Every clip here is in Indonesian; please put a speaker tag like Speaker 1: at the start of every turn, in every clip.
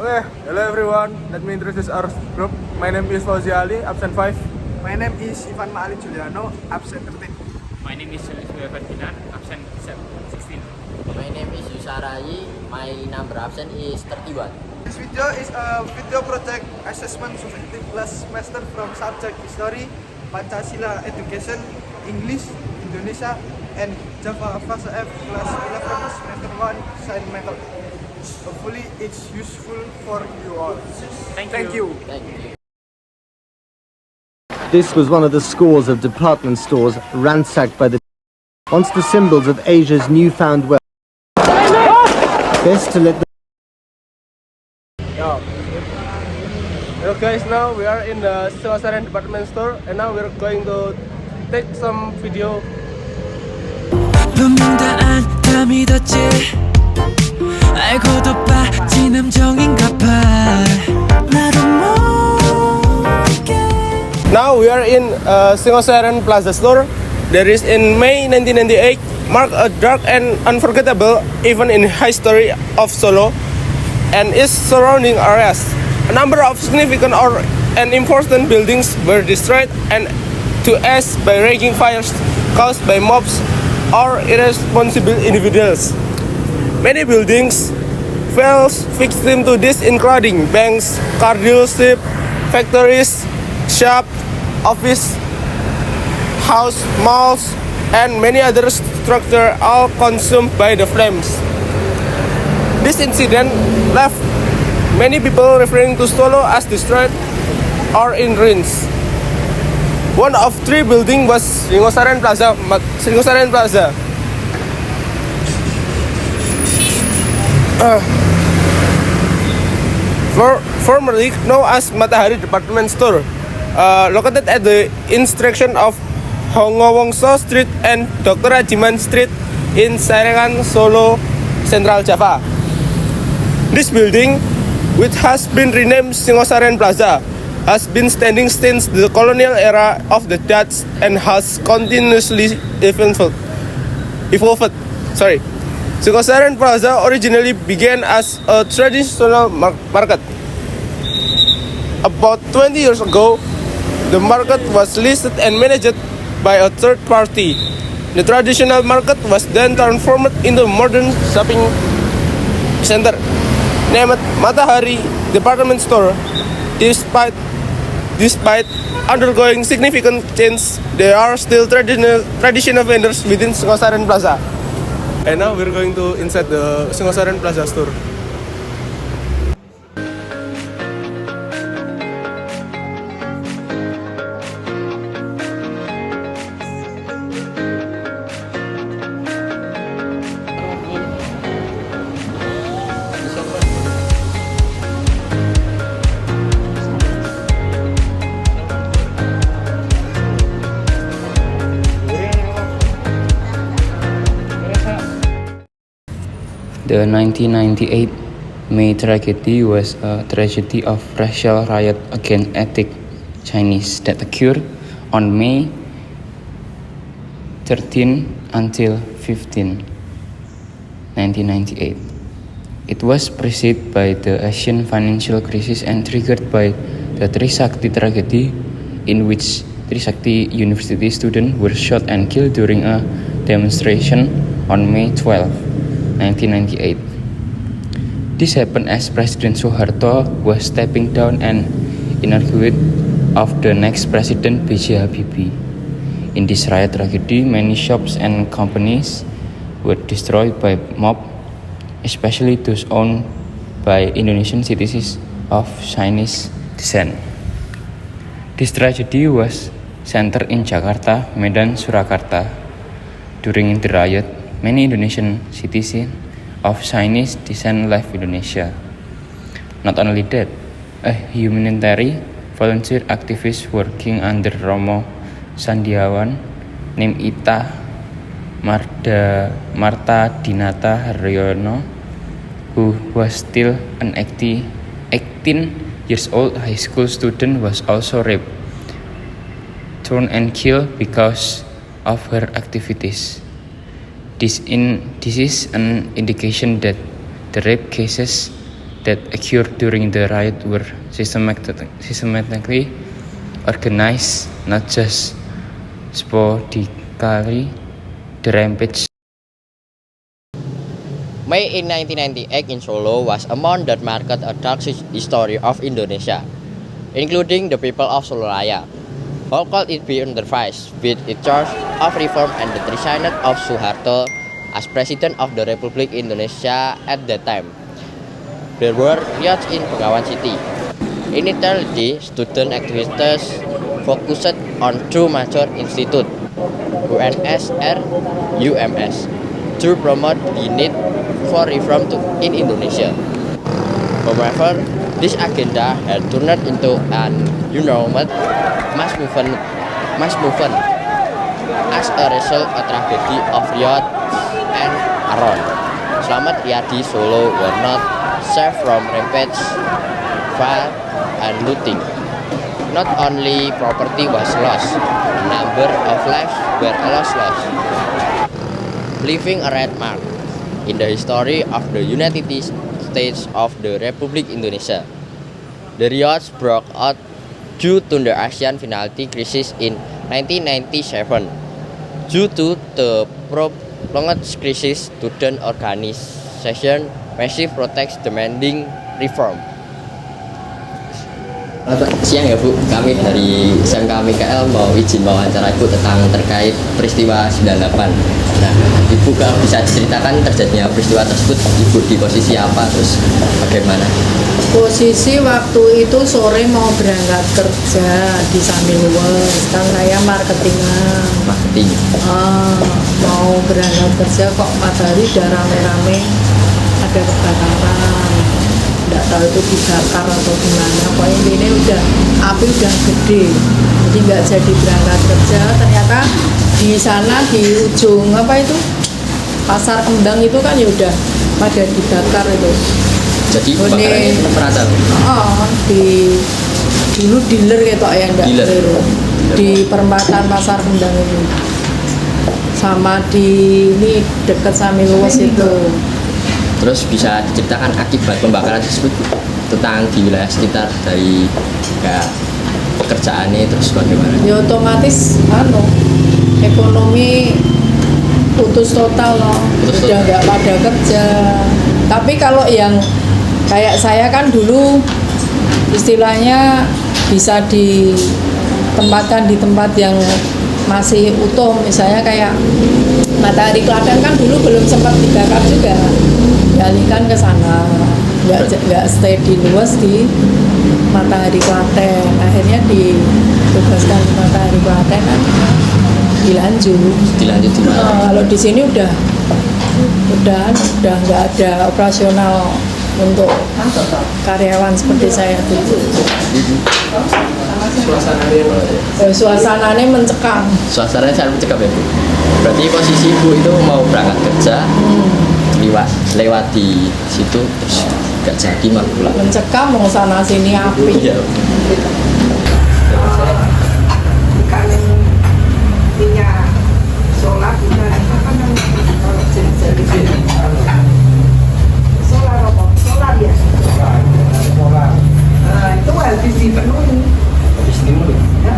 Speaker 1: Okay, hello everyone. Let me introduce our group. My name is Fauzi Ali, absent 5.
Speaker 2: My name is Ivan Maali Juliano, absent 13.
Speaker 3: My name is Sulia Ferdinand, absent 16.
Speaker 4: My name is Yusarai. My number absent is 31.
Speaker 2: This video is a video project assessment subjective class semester from subject History, Pancasila Education, English, Indonesia, and Java Fase F class 11 semester 1 Science Method. Hopefully it's useful for you all. Thank you.
Speaker 4: Thank you.
Speaker 5: This was one of the scores of department stores ransacked by the once the symbols of Asia's newfound wealth. Best to let the
Speaker 1: Hello guys, now we are in the Singosaran department store and now we're going to take some video.
Speaker 6: 분명다안 다 믿었지 알고도 빠진 함정인가 봐 나도 모르게
Speaker 1: Now we are in Singosaran Plaza store. There is in May 1998 marked a dark and unforgettable event in history of Solo and its surrounding areas. A number of significant and important buildings were destroyed and to ash by raging fires caused by mobs or irresponsible individuals. Many buildings fell victim to this, including banks, car dealerships, factories, shops, office, house, malls, and many other structures, all consumed by the flames. This incident left many people referring to Solo as destroyed or in ruins. One of three buildings was Singosaran Plaza. Formerly known as Matahari Department Store, located at the intersection of Hongowongso Street and Dr. Rajiman Street in Sarengan, Solo, Central Java. This building, which has been renamed Singosaran Plaza, has been standing since the colonial era of the Dutch and has continuously evolved. Singosaran Plaza originally began as a traditional market. About 20 years ago, the market was listed and managed by a third party. The traditional market was then transformed into a modern shopping center named Matahari Department Store. Despite undergoing significant change, there are still traditional vendors within Singosaran Plaza. And now we're going to inside the Singosaran Plaza store.
Speaker 3: The 1998 May tragedy was a tragedy of racial riot against ethnic Chinese that occurred on May 13 until 15, 1998. It was preceded by the Asian financial crisis and triggered by the Trisakti tragedy, in which Trisakti University students were shot and killed during a demonstration on May 12, 1998. This happened as President Suharto was stepping down and inaugurated of the next president B.J. Habibie. In this riot tragedy, many shops and companies were destroyed by mob, especially those owned by Indonesian citizens of Chinese descent. This tragedy was centered in Jakarta, Medan, Surakarta. During the riot, many Indonesian citizens of Chinese descent left Indonesia. Not only that, a humanitarian volunteer activist working under Romo Sandiawan named Ita Marta Dinata Haryono, who was still an 18 years old high school student, was also raped, torn and killed because of her activities. This is an indication that the rape cases that occurred during the riot were systematically organized, not just sporadically. The rampage
Speaker 4: May in 1998 in Solo was a month that marked a dark history of Indonesia, including the people of Soloraya. How could it be otherwise with its charge of reform and the resignation of Suharto as President of the Republic Indonesia at that time? There were riots in Bengawan City. Initially, student activists focused on two major institutes, UNS and UMS, to promote the need for reform in Indonesia. However, this agenda had turned into an enormous mass movement as a result of tragedy of riots and Aron. Slamet Riyadi Solo were not safe from rampage, fire, and looting. Not only property was lost, a number of lives were lost, leaving a red mark in the history of the United States of the Republic Indonesia. The riots broke out due to the Asian finality crisis in 1997. Due to the prolonged crisis, student organization massive protests demanding reform. Siang ya Bu, kami dari SMK MKL mau izin wawancara Ibu terkait peristiwa 98. Nah, Ibu kalau bisa diceritakan terjadinya peristiwa tersebut, Ibu di posisi apa, terus bagaimana?
Speaker 7: Posisi waktu itu sore mau berangkat kerja di Sambilwes, kan saya marketingan.
Speaker 4: Marketing.
Speaker 7: Mau berangkat kerja kok matahari udah rame-rame ada kebakaran. Nggak tahu itu dibakar atau gimana, pokoknya ini api udah gede, jadi nggak jadi berangkat kerja. Ternyata di sana di ujung pasar kembang itu kan ya udah pada dibakar itu.
Speaker 4: Jadi kebakarannya itu merata?
Speaker 7: Dulu dealer gitu ya, nggak keliru di perempatan pasar kembang itu, sama di ini dekat Samilwes itu.
Speaker 4: Terus bisa diceritakan akibat pembakaran tersebut tentang di wilayah sekitar dari pekerjaannya, terus bagaimana?
Speaker 7: Ya otomatis ekonomi putus total loh, udah nggak pada kerja. Tapi kalau yang kayak saya kan dulu istilahnya bisa ditempatkan di tempat yang masih utuh, misalnya kayak Matahari Klaten kan dulu belum sempat dibakar juga, dialihkan ke sana, nggak stay di luas di Matahari Klaten, akhirnya ditugaskan di Matahari Klaten kan dilanjut di mana? Kalau di sini udah nggak ada operasional untuk karyawan seperti saya dulu. Suasananya mencekam.
Speaker 4: Suasananya sangat mencekam ya Bu. Berarti posisi Ibu itu mau berangkat kerja, lewat di situ terus gak jadi mau pulang.
Speaker 7: Mencekam, mau sana sini api.
Speaker 4: Iya.
Speaker 8: Bukan minyak solar, bukan apa namanya kalau jenis solar apa? Solar ya. Itu habis dipenuhi. Ya,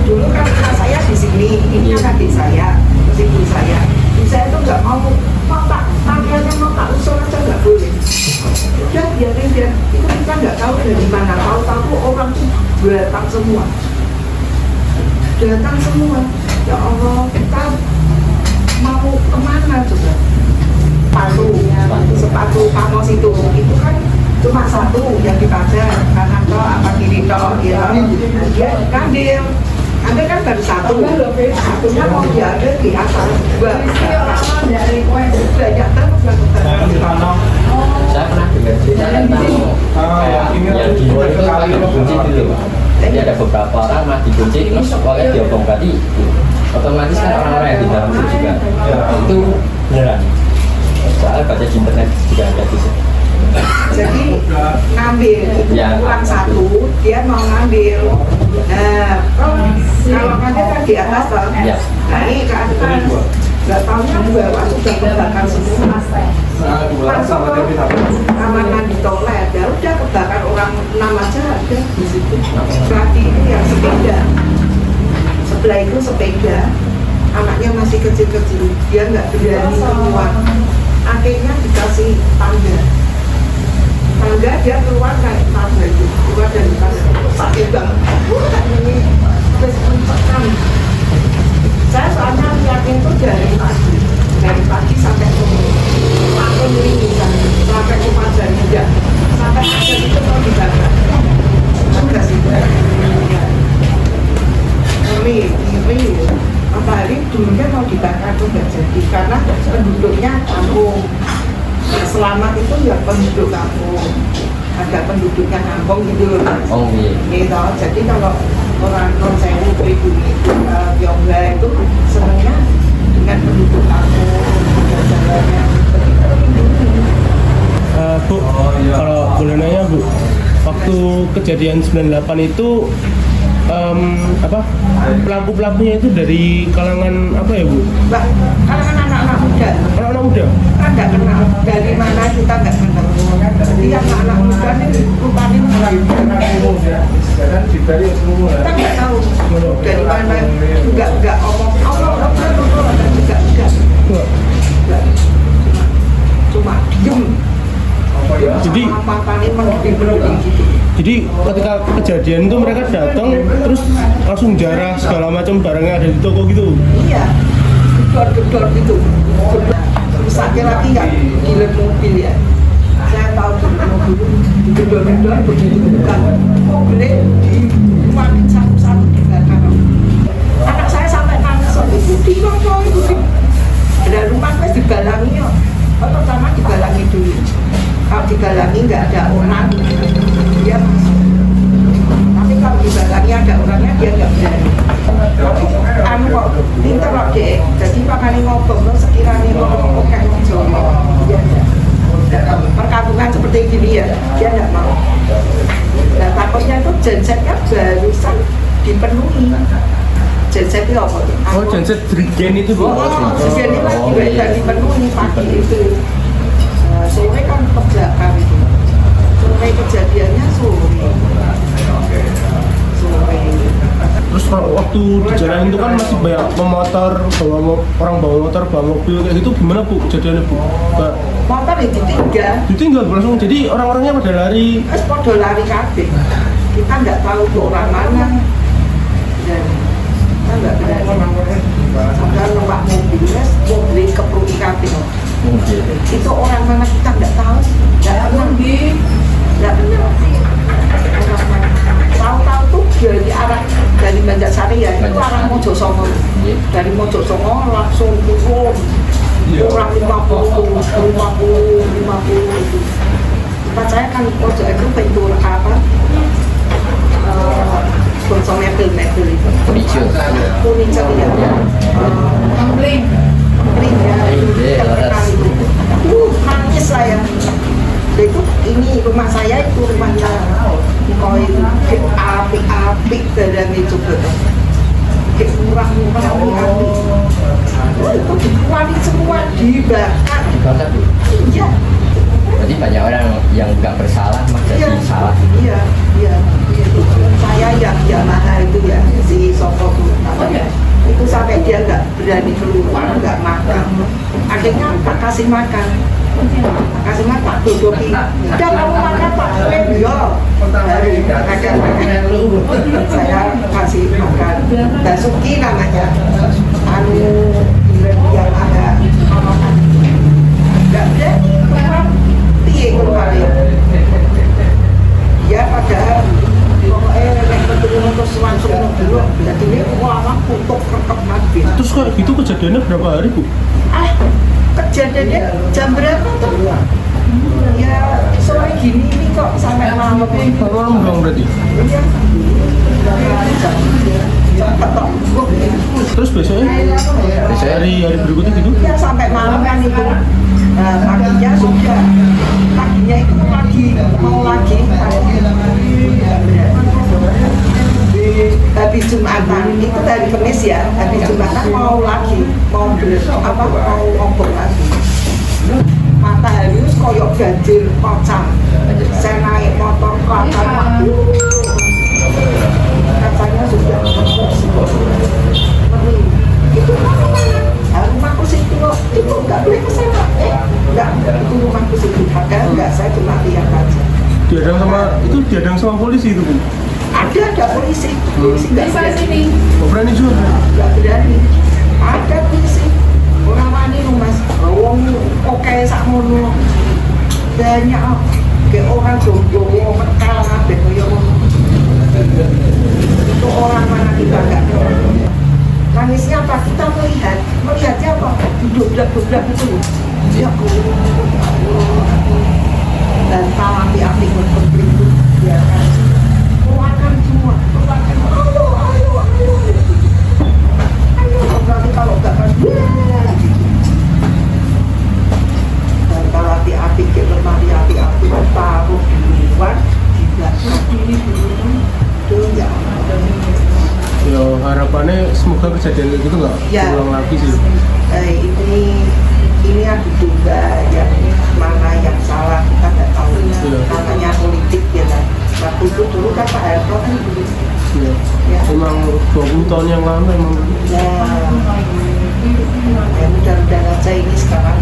Speaker 8: dulu kan saya di sini, ini kan adik saya, ibu saya. Ibu saya itu nggak mau tak pakaiannya mau tak usul aja nggak boleh. Udah biarin dia, itu kita nggak tahu dari mana. Tahu-tahu orang tuh datang semua. Ya Allah, kita mau kemana coba? Sepatu kamus itu kan cuma satu yang dipajang, kanan toh apa kiri toh, ya. Dia ambil kan baru satunya mau diambil di atas dua. Banyak terus.
Speaker 4: Saya pernah dengar cerita tentang kayak yang di luar itu kan dikunci dulu. Jadi ada beberapa orang mah dikunci terus oleh diobong tadi, otomatis kan orang-orang yang di dalam itu juga itu beneran. Soalnya baca di internet juga ada di sini.
Speaker 8: Jadi ngambil kurang satu, dia mau ngambil. Nah, kalau ngambil kan di atas toh, naik ke atas. Nggak tahunya bawah sudah terbakar semua. Langsung kamar mandi toilet bahkan orang 6 aja ada di situ. Laki itu yang sepeda, sebelah itu sepeda, anaknya masih kecil-kecil, dia nggak berani keluar, akhirnya dikasih tangga, dia keluar naik tangga itu, keluar dari tangga, sakit banget, ini terus mencekam. Saya soalnya lihatin tuh dari pagi sampai sore, sampai merinding, sampai kupajan juga, sampai ada itu mau dibakar, enggak sih, ini apalagi dulunya mau dibakar tuh nggak jadi karena penduduknya kampung. Yang selamat itu ya penduduk kampung, ada penduduknya kampung gitu loh.
Speaker 4: Oh iya.
Speaker 8: Gitu. Jadi kalau orang non sewu pribumi itu Tionghoa itu senangnya dengan penduduk kampung, jalannya.
Speaker 1: Bu, kalau boleh nanya Bu, waktu kejadian 98 itu pelaku-pelakunya itu dari kalangan apa ya Bu?
Speaker 8: Mbak, kalangan anak-anak muda.
Speaker 1: Anak-anak muda?
Speaker 8: Kan nggak kenal dari mana kita nggak kenal. Jadi anak-anak muda ini rupanya kita nggak tahu dari mana, nggak omong juga cuma diem.
Speaker 1: Jadi ketika kejadian itu mereka datang terus langsung jarah segala macam barangnya ada di toko gitu.
Speaker 8: Iya, gedor gitu. Rusaknya lagi nggak gila mobil ya. Saya tahu mobil gedor begitu bukan mobilnya dimakin satu-satu di belakang. Anak saya sampai nangis, ibu ada rumah pas dibalangi ya. Pertama dibalangi dulu. Kalau dibalangi nggak ada orang, dia masuk. Tapi kalau dibalangi ada orangnya, dia nggak berani. Anu kok pinter kok dek. Jadi pakane ngobong lo sekiranya ngomong kayak Jawa, dia enggak. Perkampungan seperti gini ya, dia nggak mau. Nah takutnya itu gensetnya barusan dipenuhi. Genset itu apa?
Speaker 1: Oh, genset Drigen itu Bu?
Speaker 8: Drigen itu lagi dipenuhi pagi itu. Sore kan kerjakan itu. Sore kejadiannya sore.
Speaker 1: Terus waktu di jalan itu kan masih banyak pemotor, orang bawa motor, bawa mobil kayak gitu, gimana Bu kejadiannya Bu?
Speaker 8: Motor itu
Speaker 1: ditinggal langsung, jadi orang-orangnya pada lari.
Speaker 8: Terus pada lari kabeh. Kita nggak tahu tuh orang mana. Dan kita nggak berani. Sampai numpak mobilnya, mobil kepruk kabeh. Itu orang mana kita nggak tahu, nggak kenal, orang mana. Tahu-tahu tuh dari arah dari Banjarsari ya, itu arah Mojosongo. Dari Mojosongo langsung turun orang 50 itu. Tempat saya kan pojok itu pintu apa? Bonsong mebel itu. Furniture ya. Kambling ya. Terkenal itu. Nangis saya. Itu ini rumah saya itu rumahnya koin api dari juga murah api itu dikeluarin semua dibakar. Iya.
Speaker 4: Jadi banyak orang yang nggak bersalah mas jadi salah.
Speaker 8: Iya. Saya yang Yamaha itu ya si Soko itu sampai dia nggak berani keluar, nggak makan. Akhirnya tak kasih makan. Pak dodoki. Udah kamu makan Pak, ya. Saya kasih makan. Dasuki namanya. Anu yang ada makan. Nggak berani keluar. Piye keluar ya? Ya padahal terus langsung dulu. Jadi ini orang untuk rekep mati.
Speaker 1: Terus kayak gitu kejadiannya berapa hari Bu?
Speaker 8: Kejadiannya jam berapa tuh? Ya sore gini ini kok sampai malam.
Speaker 1: Malam dong berarti?
Speaker 8: Iya.
Speaker 1: Terus besoknya hari berikutnya gitu?
Speaker 8: Ya sampai malam kan itu. Nah, paginya sudah. Paginya itu mau lagi. Habis Jumatan itu dari Kamis ya. Habis Jumatan mau lagi, mau ngobong lagi. Matahari koyok ganjil kocang. Saya naik motor Ada enggak, saya cuma lihat aja.
Speaker 1: Diadang sama polisi itu, Bu.
Speaker 8: Ada polisi nggak berani.
Speaker 1: Oh, berani juga.
Speaker 8: Nggak berani. Ada polisi. Orang wani lu mas. Wong oke sak mono. Banyak ke orang jomblo mental kabeh koyo ngono. Itu orang mana kita nggak tahu. Nangisnya apa? Kita melihatnya apa? Duduk-duduk itu. Ya Allah. Dan talang di api konflik itu biarkan. Keluarkan semua. Ayo, berarti kalau nggak kan dan kalau hati-hati ke lemari hati-hati taruh di luar juga ini dulu itu ya
Speaker 1: Ya harapannya semoga kejadian gitu nggak
Speaker 8: Ya.
Speaker 1: ulang lagi sih.
Speaker 8: ini yang diduga yang mana yang salah kita nggak tahu.
Speaker 1: Iya.
Speaker 8: Namanya politik ya kan. Waktu itu dulu kan Pak Harto kan dulu.
Speaker 1: Iya.
Speaker 8: Ya.
Speaker 1: Emang 20 tahun yang lalu emang.
Speaker 8: Ya mudah-mudahan aja ini sekarang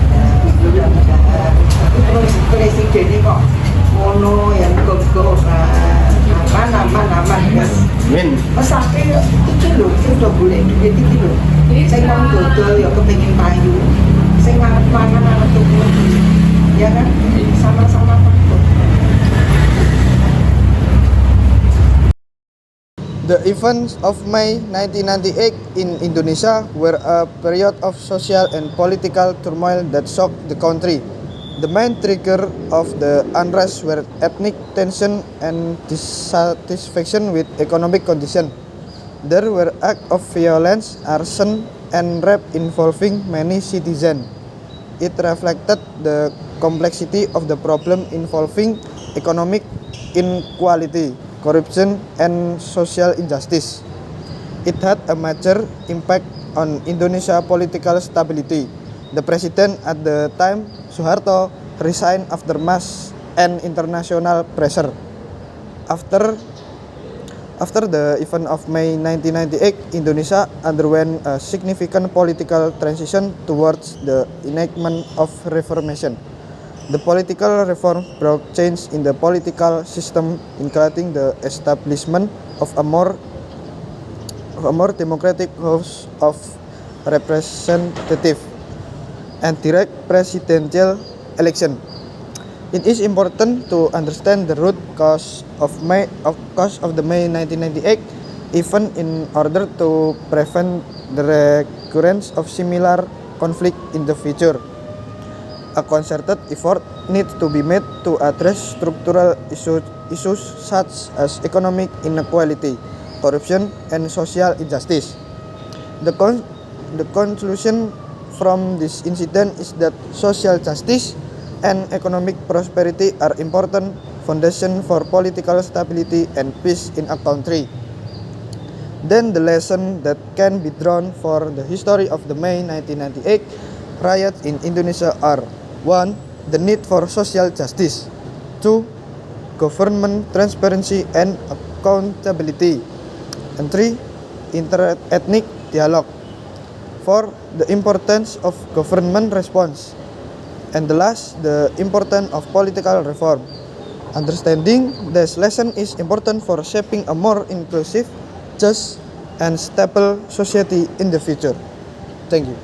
Speaker 8: mudah-mudahan. Terus presidennya kok mono yang gogos nama guys.
Speaker 1: Min.
Speaker 8: Sampai iki lho, sing udah boleh duit iki lho. Sing mau dodol ya kepengin payu. Sing mangan anak tuku. Ya kan? Sama-sama takut.
Speaker 2: The events of May 1998 in Indonesia were a period of social and political turmoil that shocked the country. The main trigger of the unrest were ethnic tension and dissatisfaction with economic condition. There were acts of violence, arson, and rape involving many citizens. It reflected the complexity of the problem involving economic inequality, corruption, and social injustice. It had a major impact on Indonesia political stability. The president at the time, Suharto, resigned after mass and international pressure. After the event of May 1998, Indonesia underwent a significant political transition towards the enactment of reformation. The political reform brought change in the political system, including the establishment of a more democratic House of Representatives and direct presidential election. It is important to understand the root cause of the May 1998 event in order to prevent the recurrence of similar conflict in the future. A concerted effort needs to be made to address structural issues such as economic inequality, corruption, and social injustice. The conclusion from this incident is that social justice and economic prosperity are important foundation for political stability and peace in a country. Then the lesson that can be drawn for the history of the May 1998 riots in Indonesia are: 1. The need for social justice. 2. Government transparency and accountability. And 3. Inter-ethnic dialogue. 4. The importance of government response. And the last, the importance of political reform. Understanding this lesson is important for shaping a more inclusive, just, and stable society in the future. Thank you.